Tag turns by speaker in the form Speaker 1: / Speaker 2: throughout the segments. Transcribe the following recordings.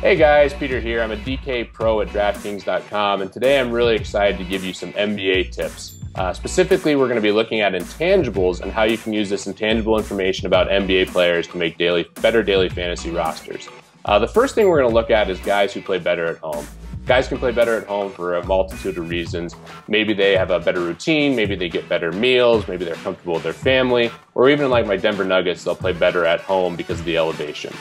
Speaker 1: Hey guys, Peter here. I'm a DK Pro at DraftKings.com, and today I'm really excited to give you some NBA tips. Specifically, we're going to be looking at intangibles and how you can use this intangible information about NBA players to make better daily fantasy rosters. The first thing we're going to look at is guys who play better at home. Guys can play better at home for a multitude of reasons. Maybe they have a better routine, maybe they get better meals, maybe they're comfortable with their family, or even like my Denver Nuggets, they'll play better at home because of the elevation.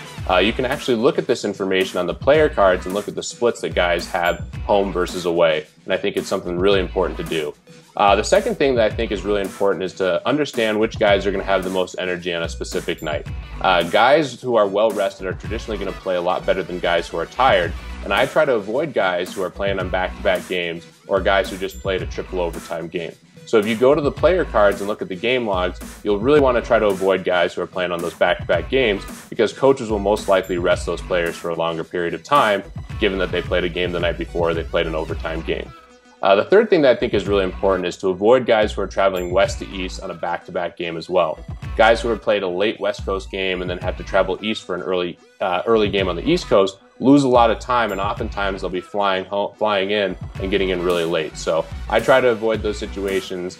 Speaker 1: You can actually look at this information on the player cards and look at the splits that guys have home versus away, and I think it's something really important to do. The second thing that I think is really important is to understand which guys are going to have the most energy on a specific night. Guys who are well rested are traditionally going to play a lot better than guys who are tired, and I try to avoid guys who are playing on back-to-back games or guys who just played a triple overtime game. So if you go to the player cards and look at the game logs, you'll really want to try to avoid guys who are playing on those back-to-back games because coaches will most likely rest those players for a longer period of time, given that they played a game the night before, they played an overtime game. The third thing that I think is really important is to avoid guys who are traveling west to east on a back-to-back game as well. Guys who have played a late West Coast game and then have to travel east for an early game on the East Coast lose a lot of time, and oftentimes they'll be flying in and getting in really late. So I try to avoid those situations.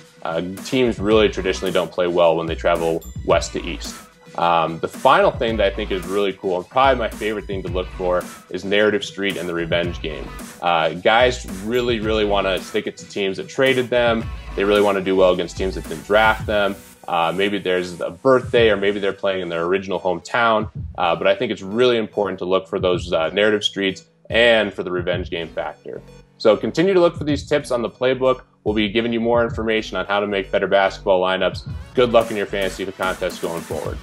Speaker 1: Teams really traditionally don't play well when they travel west to east. The final thing that I think is really cool, and probably my favorite thing to look for, is narrative street and the revenge game. Guys really want to stick it to teams that traded them. They really want to do well against teams that didn't draft them. Maybe there's a birthday, or maybe they're playing in their original hometown. But I think it's really important to look for those narrative streets and for the revenge game factor. So continue to look for these tips on the playbook. We'll be giving you more information on how to make better basketball lineups. Good luck in your fantasy contests going forward.